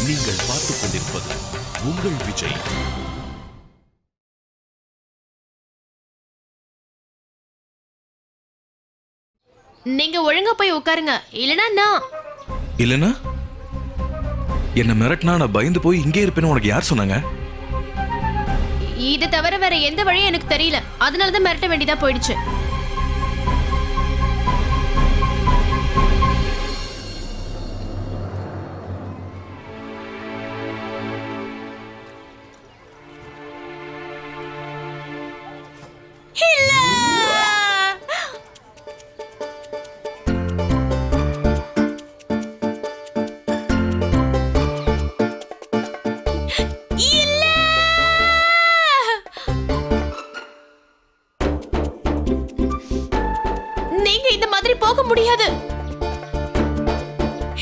நீங்கள் பார்த்துக் கொண்டிருப்பது உங்கள் விஜய். நீங்க ஒழுங்கா போய் உட்காருங்க, இல்லனா இல்லனா என்ன மிரட்டினா நான் பயந்து போய் இங்கே இருப்பேன்னு உனக்கு யார் சொன்னாங்க? இது தவிர வேற எந்த வழியும் எனக்கு தெரியல, அதனாலதான் மிரட்ட வேண்டியதா போயிடுச்சு. போக முடியாது.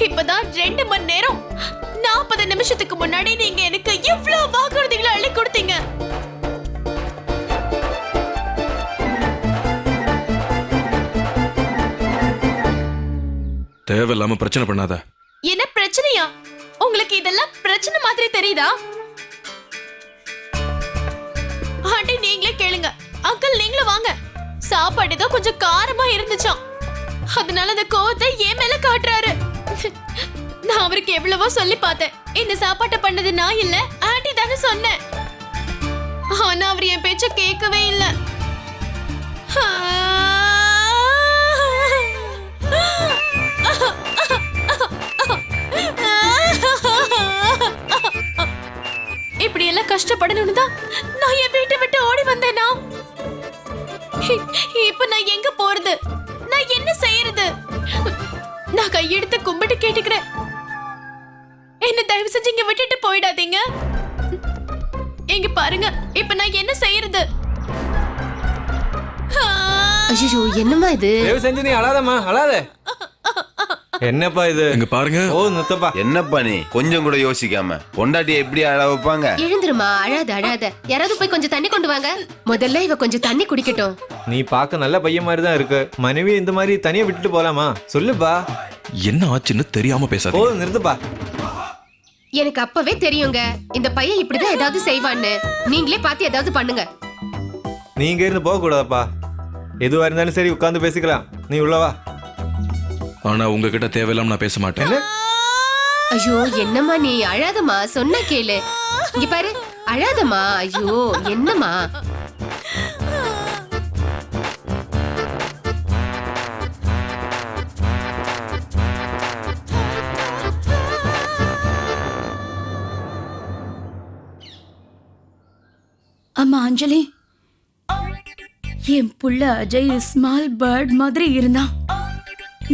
இப்பதான் 2 மணி நேரம் 40 நிமிஷத்துக்கு முன்னாடி நீங்க எனக்கு எவ்வளவு வாக்குறுதிகளை அள்ளி கொடுத்தீங்க. தேவையில்லாம பிரச்சனை பண்ணாத. என்ன பிரச்சனையா? உங்களுக்கு இதெல்லாம் பிரச்சனை மாதிரி தெரியுதா? ஆண்டி நீங்களே கேளுங்க. அங்கிள் நீங்களும் வாங்க. சாப்பாடு ஏதோ கொஞ்சம் காரமா இருந்துச்சாம், அதனால அந்த கோவத்தை என் மேல காட்டுறாரு. நான் அவருக்கு எவ்வளவோ சொல்லி பார்த்தேன், இந்த சாப்பாட்டை பண்ணது நான் இல்ல ஆண்டி தானே சொன்னேன். ஆனா அவர் என் பேச்ச கேட்கவே இல்ல. இப்படி எல்லாம் கஷ்டப்படணும்னு தான் நான் என் வீட்டை விட்டு ஓடி வந்தேனா? இப்ப நான் எங்க போறது? நான் என்ன செய்யறது? நான் கையெடுத்து கும்பிட்டு கேட்டுக்கிறேன், என்ன தயவு செஞ்சு இங்க விட்டுட்டு போயிடாதீங்க. இங்க பாருங்க, இப்ப நான் என்ன செய்யறது? ஐயோ என்னம்மா இது? தயவு செஞ்சு நீ அழாதம்மா, அழாத. என்னப்பா இது? இங்க பாருங்க. ஓ நித்தப்பா. என்னப்பா நீ கொஞ்சம் கூட யோசிக்காம பொண்டாட்டியை எப்படி அழ வைப்பாங்க? எழுந்துருமா, அழாத அழாத. யாராவது போய் கொஞ்சம் தண்ணி கொண்டு வாங்க. முதல்ல இவ கொஞ்சம் தண்ணி குடிக்கட்டும். நீ பார்க்க நல்ல பையன் மாதிரி தான் இருக்கு. மனைவி இந்த மாதிரி தனியா விட்டுட்டு போலாமா? சொல்லுப்பா. என்ன ஆச்சுன்னு தெரியாம பேசாத. ஓ நிறுத்துப்பா. எனக்கு அப்பவே தெரியுங்க, இந்த பையன் இப்படிதான் ஏதாவது செய்வான்னு. நீங்களே பார்த்து ஏதாவது பண்ணுங்க. நீங்க இருந்து போக கூடாதப்பா. எதுவா இருந்தாலும் சரி உட்கார்ந்து பேசிக்கலாம். நீ உள்ளவா. ஆனா உங்ககிட்ட தேவையில்லாம நான் பேச மாட்டேன். ஐயோ என்னம்மா நீ? அழாதம்மா, சொன்னா கேளு. இங்க பாரு, அழாதம்மா. ஐயோ என்னம்மா? அம்மா அஞ்சலி, என் புள்ள அஜய் ஸ்மால் பேர்ட் மாதிரி இருந்தான்.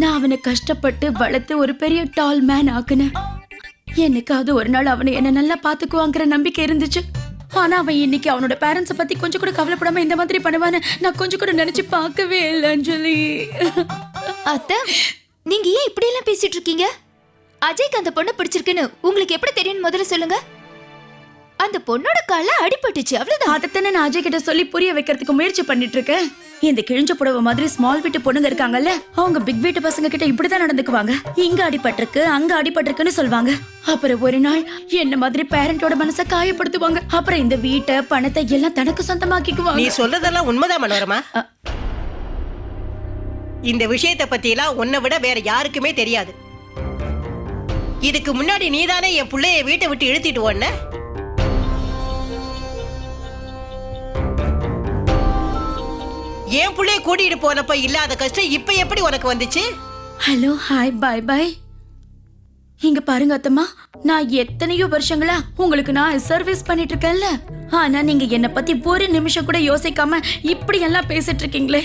நான் அவனை கஷ்டப்பட்டு வளர்த்து ஒரு பெரிய டால் மேன் ஆக்குனேன். என்னைக்காவது ஒரு நாள் அவனை என்ன நல்லா பாத்துக்குவாங்கிற நம்பிக்கை இருந்துச்சு. ஆனா அவன் இன்னைக்கு அவனோட பேரண்ட்ஸை பத்தி கொஞ்சம் கூட கவலைப்படாம இந்த மாதிரி பண்ணுவான்னு நான் கொஞ்சம் கூட நினைச்சு பார்க்கவே இல்லை அஞ்சலி. அத்தை, நீங்க ஏன் இப்படி எல்லாம் பேசிட்டு இருக்கீங்க? அஜய்க்கு அந்த பொண்ணு பிடிச்சிருக்குன்னு உங்களுக்கு எப்படி தெரியும்? முதல்ல சொல்லுங்க. அந்த பொண்ணோட கால அடிபட்டுச்சு, அவ்வளவுதான். அதைத்தானே நான் அஜய் கிட்ட சொல்லி புரிய வைக்கிறதுக்கு முயற்சி பண்ணிட்டு இருக்கேன். இந்த கிழிஞ்ச புடவை மாதிரி ஸ்மால் வீட்டு பொண்ணுங்க இருக்காங்கல்ல, அவங்க பிக் வீட்டு பசங்க கிட்ட இப்படிதான் நடந்துக்குவாங்க. இங்க அடிபட்டிருக்கு அங்க அடிபட்டிருக்குன்னு சொல்லுவாங்க. அப்புறம் ஒரு நாள் என்ன மாதிரி பேரண்டோட மனசை காயப்படுத்துவாங்க. அப்புறம் இந்த வீட்டை பணத்தை எல்லாம் தனக்கு சொந்தமாக்கிக்குவாங்க. நீ சொல்றதெல்லாம் உண்மைதான் மனோரமா. இந்த விஷயத்தை பத்தி எல்லாம் உன்னை விட வேற யாருக்குமே தெரியாது. இதுக்கு முன்னாடி நீதானே என் பிள்ளைய வீட்டை விட்டு இழுத்திட்டு ஓடுன. என் பிள்ளைய கூட்டிட்டு போனப்ப இல்லாத கஷ்டம் இப்ப எப்படி உனக்கு வந்துச்சு? ஹலோ ஹாய் பாய் பாய். இங்க பாருங்க அத்தம்மா, நான் எத்தனையோ வருஷங்களா உங்களுக்கு நான் சர்வீஸ் பண்ணிட்டு இருக்கேன்ல. ஆனா நீங்க என்ன பத்தி ஒரு நிமிஷம் கூட யோசிக்காம இப்படி எல்லாம் பேசிட்டு இருக்கீங்களே.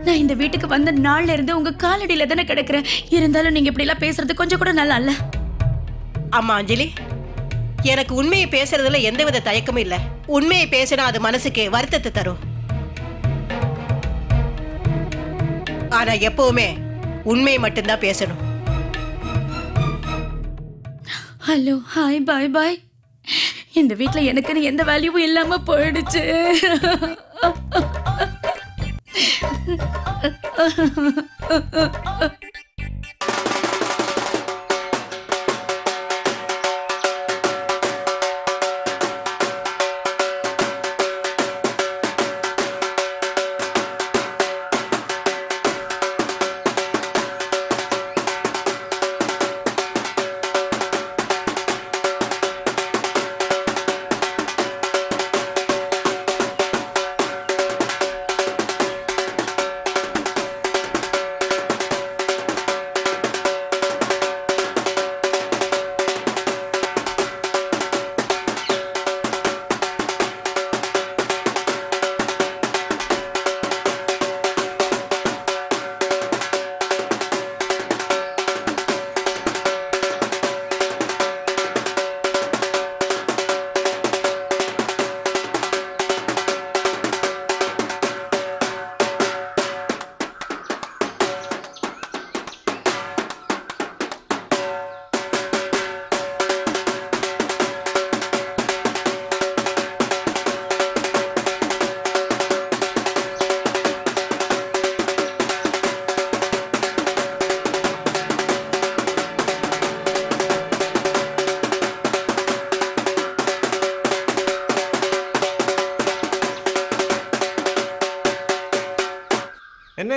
நான் இந்த வீட்டுக்கு வந்த நாள்ல இருந்து உங்க காலடியில தானே கிடக்குறேன். இருந்தாலும் நீங்க இப்படி எல்லாம் பேசுறது கொஞ்சம் கூட நல்லா இல்ல. அம்மா அஞ்சலி, எனக்கு உண்மையை பேசுறதுல எந்தவித தயக்கமும் இல்ல. உண்மையை பேசினா அது மனசுக்கு வருத்தத்தை தரும். ஆனா எப்பவுமே உண்மையை மட்டும்தான் பேசணும். ஹலோ ஹாய் பாய் பாய். இந்த வீட்ல எனக்குன்னு எந்த வேல்யூவும் இல்லாம போயிடுச்சு.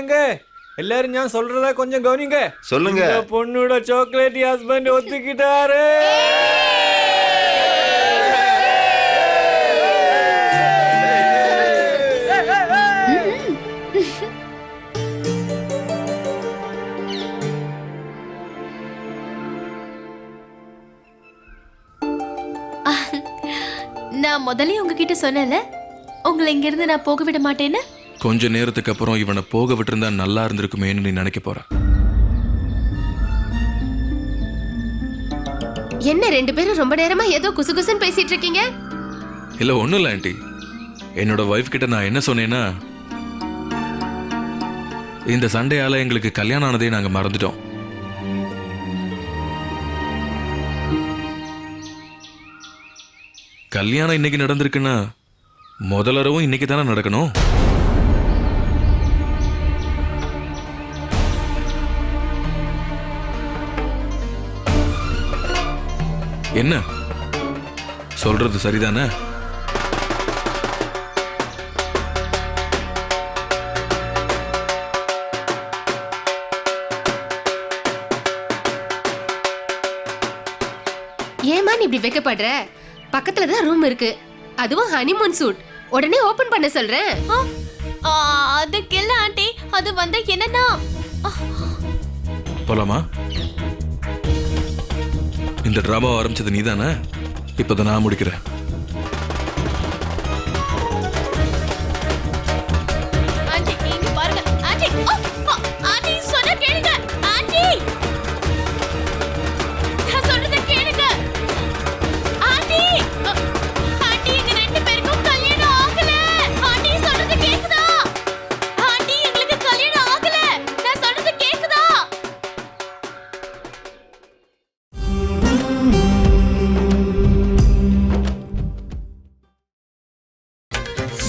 வாங்க எல்லாரும் ഞാൻ சொல்றத கொஞ்சம் கவனிங்க. சொல்லுங்க. இந்த பொண்ணோட சாக்லேட் ஹஸ்பண்ட் ஒத்துக்கிட்டாரு. நான் முதல்லயே உங்ககிட்ட சொன்னேன்ல உங்களை இங்க இருந்து நான் போக விட மாட்டேன்னு. கொஞ்ச நேரத்துக்கு அப்புறம் இவனை போக விட்டிருந்தா நல்லா இருந்திருக்குமேன்னு நீ நினைக்க போற. என்ன ரெண்டு பேரும் ரொம்ப நேரமா ஏதோ குசுகுசுன்னு பேசிட்டு இருக்கீங்க? இல்ல ஒண்ணும் இல்ல ஆண்டி. என்னோட வைஃப் கிட்ட நான் என்ன சொன்னேன்னா, இந்த சண்டையால எங்களுக்கு கல்யாணம் ஆனதே நாங்க மறந்துட்டோம். கல்யாணம் இன்னைக்கு நடந்திருக்குன்னா முதலரவும் இன்னைக்கு தானே நடக்கணும். என்ன சொல்றது சரிதானே? ஏமா நீ இப்படி வெக்கப்படுற? பக்கத்துல தான் ரூம் இருக்கு, அதுவும் ஹனிமூன் சூட். உடனே ஓபன் பண்ண சொல்றேன். அதுக்கு இல்ல ஆண்டி, அது வந்து என்னன்னா போலாமா? இந்த டிராமா ஆரம்பிச்சது நீதானே, இப்பதான் நான் முடிக்கிறேன். ஆண்டி நீங்க பாருங்க ஆண்டி. ஆண்டி சொன்னா கேளுங்க ஆண்டி. நான் சொல்றத கேளுங்க ஆண்டி. ஆண்டி எங்க ரெண்டு பேருக்கும் கல்யாணம் ஆகல. ஆண்டி சொல்றது கேக்குதா? ஆண்டி எங்களுக்கு கல்யாணம் ஆகல. நான் சொல்றது கேக்குதா?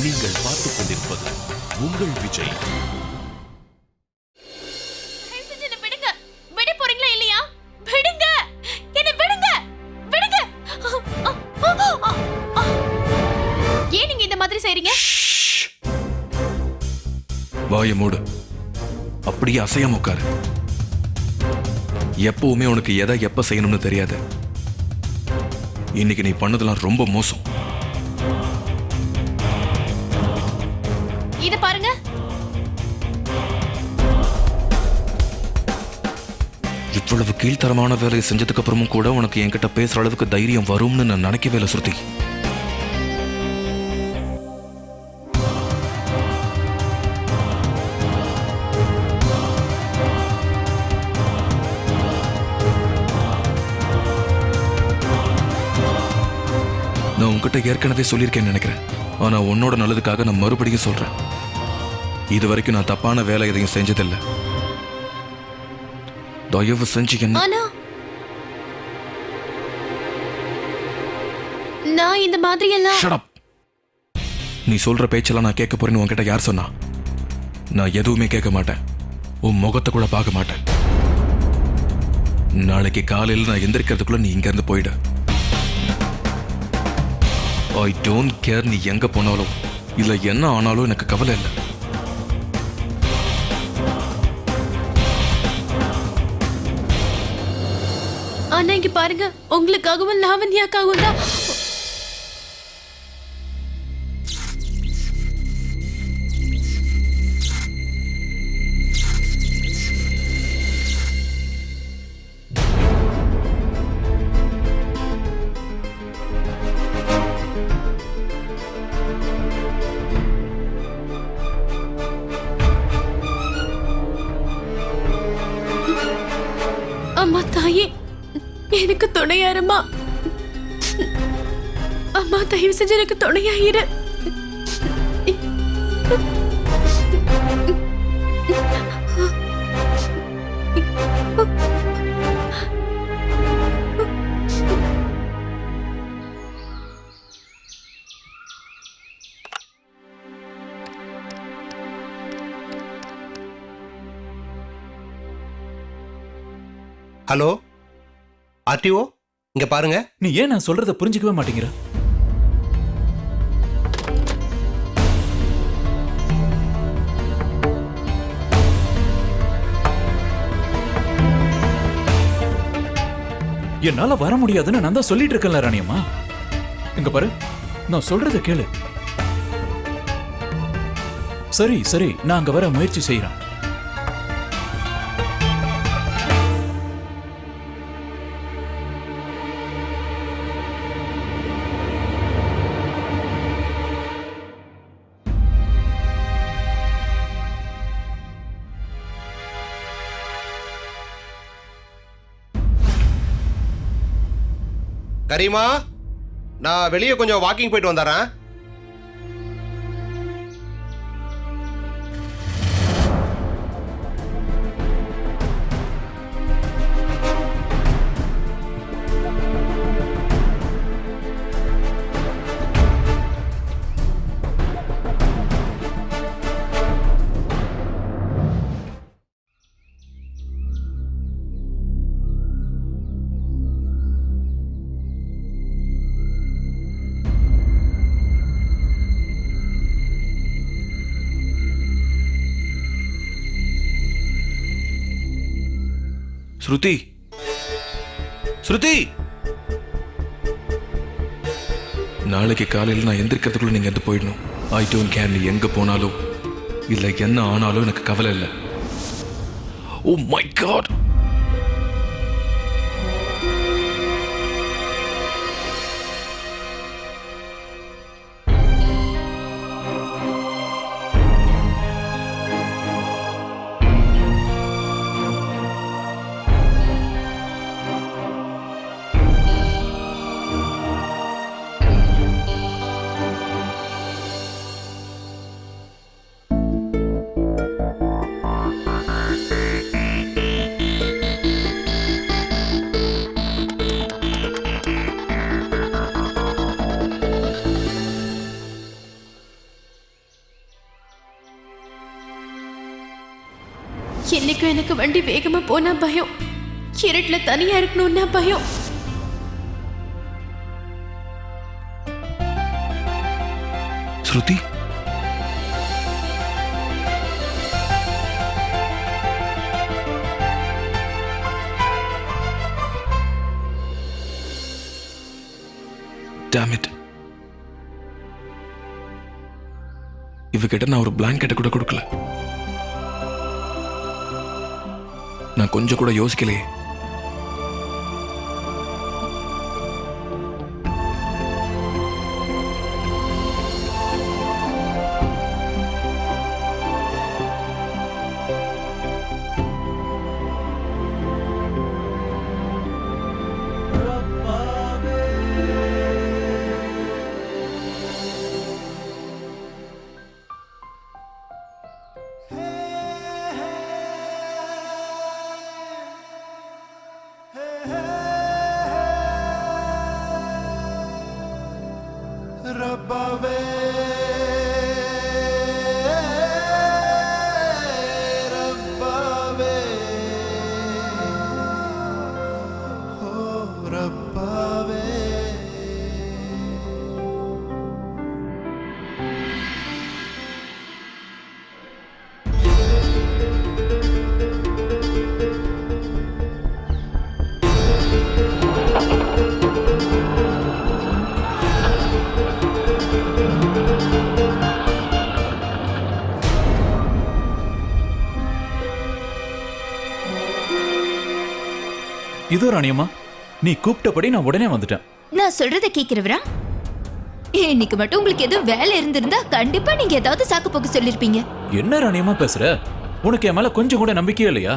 நீங்கள் பார்த்துக் கொண்டிருப்பது உங்கள் விஜய். தயவு செஞ்சு என்னை விடுங்க. விட போறீங்களா இல்லையா? விடுங்க. என்னை விடுங்க. விடுங்க. ஏன் நீங்க இந்த மாதிரி செய்றீங்க? வாயை மூடு, அப்படியே அசையாம உட்காரு. எப்பவுமே உனக்கு எதை எப்ப செய்யணும்னு தெரியாது. இன்னைக்கு நீ பண்ணதெல்லாம் ரொம்ப மோசம். இத பாருங்க. இவ்வளவு கீழ்த்தரமான வேலையை செஞ்சதுக்கு அப்புறமும் கூட உனக்கு என்கிட்ட பேசுற அளவுக்கு தைரியம் வரும்னு நான் நினைக்கவே இல்லை சுருதி. நான் உன்கிட்ட ஏற்கனவே சொல்லியிருக்கேன்னு நினைக்கிறேன். ஆனா உன்னோட நல்லதுக்காக நான் மறுபடியும் சொல்றேன். இது வரைக்கும் நான் தப்பான வேலை எதையும் செஞ்சதில்லை. தயவு செஞ்சு என்ன ஆனா நான் இந்த மாதிரி எல்லாம் Shut up. நீ சொல்ற பேச்செல்லாம் நான் கேட்க போறேன்னு உன்கிட்ட யார் சொன்னா? நான் எதுவுமே கேட்க மாட்டேன். உன் முகத்தை கூட பார்க்க மாட்டேன். நாளைக்கு காலையில் நான் எந்திரிக்கிறதுக்குள்ள நீ இங்க இருந்து போயிடு. ஐ டோன்ட் கேர் நீ எங்க போனாலும் இல்ல என்ன ஆனாலும் எனக்கு கவலை இல்லை. ஆனா இங்க பாருங்க, உங்களுக்காகவும் லாவண்யாக்காகவும் தான். அம்மா தாயே, எனக்கு துணையாருமா. அம்மா தயவு செஞ்சு எனக்கு துணையாயிரு. ஹலோ ஆர்டிஓ, இங்க பாருங்க. நீ ஏன் நான் சொல்றத புரிஞ்சுக்கவே மாட்டேங்கிற? என்னால வர முடியாதுன்னு நான் தான் சொல்லிட்டு இருக்கேன்ல ராணியம்மா. இங்க பாரு, நான் சொல்றத கேளு. சரி சரி, நான் அங்க வர முயற்சி செய்யறேன். கரீமா, நான் வெளியே கொஞ்சம் வாக்கிங் போயிட்டு வந்துடுறேன். ஸ்ருதி, ஸ்ருதி, நாளைக்கு காலையில் நான் எந்திரிக்கிறதுக்குள்ள நீங்க எந்த போயிடணும். ஐ டோன்ட் கேர் நீ எங்க போனாலும் இல்ல என்ன ஆனாலும் எனக்கு கவலை இல்லை. Oh my god. என்னைக்கும் எனக்கு வண்டி வேகமா போனா பயம், இருட்டுல தனியா இருக்கணும்னா பயம். ஸ்ருதி, damn it. இவகிட்ட நான் ஒரு பிளாங்கெட்டை கூட கொடுக்கல. நான் கொஞ்சம் கூட யோசிக்கலையே. இதோ ராணியம்மா, நீ கூப்பிட்டபடி நான் உடனே வந்துட்டேன். நான் சொல்றத கேக்குறவரா? இன்னைக்கு மட்டும் உங்களுக்கு எதுவும் வேலை இருந்திருந்தா கண்டிப்பா நீங்க ஏதாவது சாக்கு போக்கு சொல்லிருப்பீங்க. என்ன ராணியம்மா பேசுற? உனக்கு என் மேல கொஞ்சம் கூட நம்பிக்கையே இல்லையா?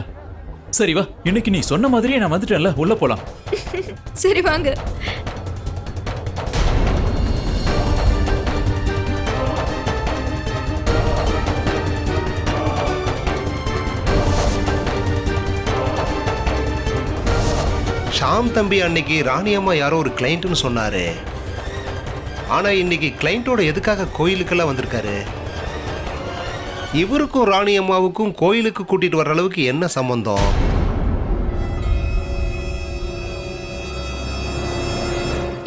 சரி வா, இன்னைக்கு நீ சொன்ன மாதிரியே நான் வந்துட்டேன்ல, உள்ள போலாம். சரி வாங்க. ஷாம் தம்பி அன்னைக்கு ராணியம்மா யாரோ ஒரு கிளைண்ட்னு சொன்னாரு. ஆனா இன்னைக்கு கிளைண்டோட எதுக்காக கோயிலுக்கெல்லாம் வந்திருக்காரு? இவருக்கும் ராணியம்மாவுக்கும் கோயிலுக்கு கூட்டிட்டு வர்ற அளவுக்கு என்ன சம்பந்தம்?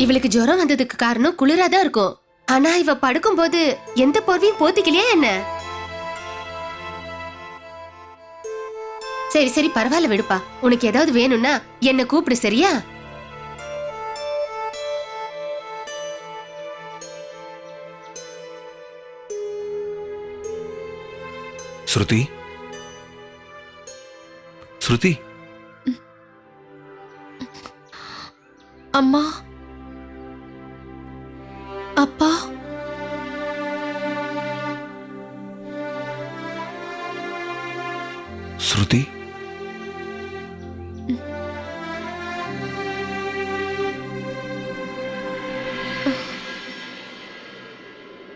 இவளுக்கு ஜுரம் வந்ததுக்கு காரணம் குளிராதான் இருக்கும். ஆனா இவ படுக்கும் போது எந்த போர்வையும் போத்திக்கலையா என்ன? சரி சரி, பரவாயில்ல விடுப்பா. உனக்கு ஏதாவது வேணும்னா என்ன கூப்பிடு, சரியா? ஸ்ருதி ஸ்ருதி அம்மா அப்பா ஸ்ருதி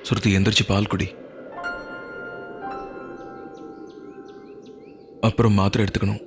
ஸ்ருதி எந்திரிச்சு பால் குடி. அப்புறம் மாத்திரை எடுத்துக்கணும்.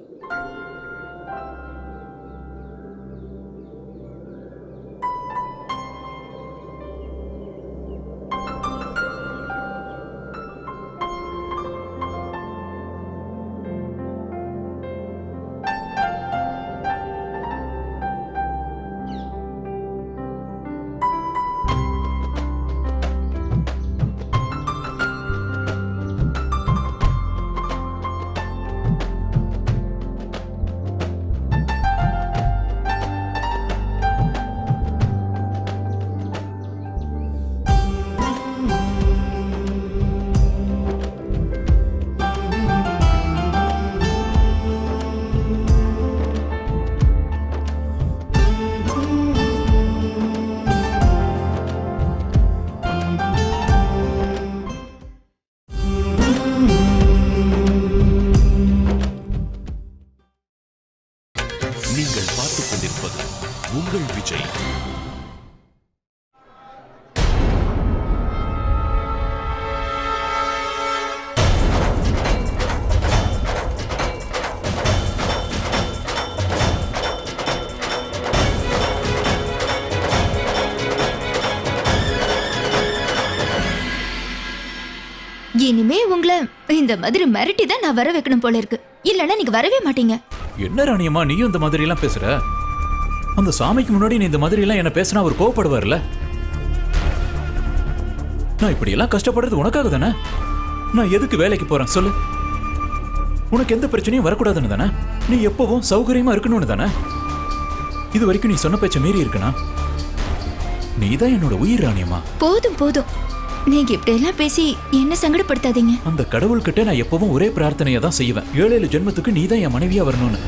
நீங்கள் பார்த்துக் கொண்டிருப்பது உங்கள் விஜய். இனிமே உங்களை இந்த மாதிரி மிரட்டி தான் நான் வர வைக்கணும் போல இருக்கு. இல்லைன்னா நீங்க வரவே மாட்டீங்க. என்ன ராணியம்மா நீயும் இந்த மாதிரி எல்லாம் பேசுற? அந்த சாமிக்கு முன்னாடி நீ இந்த மாதிரி எல்லாம் என்ன பேசினா அவர் கோவப்படுவார்ல? நான் இப்படி எல்லாம் கஷ்டப்படுறது உனக்காக தானே? நான் எதுக்கு வேலைக்கு போறேன் சொல்லு? உனக்கு எந்த பிரச்சனையும் வரக்கூடாதுன்னு தானே? நீ எப்பவும் சௌகரியமா இருக்கணும்னு தானே? இது வரைக்கும் நீ சொன்ன பேச்ச மீறி இருக்கனா? நீதான் என்னோட உயிர் ராணியம்மா. போதும் போதும், நீங்க இப்படி எல்லாம் பேசி என்ன சங்கடப்படுத்தாதீங்க. அந்த கடவுள்கிட்ட நான் எப்பவும் ஒரே பிரார்த்தனையை தான் செய்வேன். 7 ஜென்மத்துக்கு நீதான் என் மனைவியா வரணும்னு.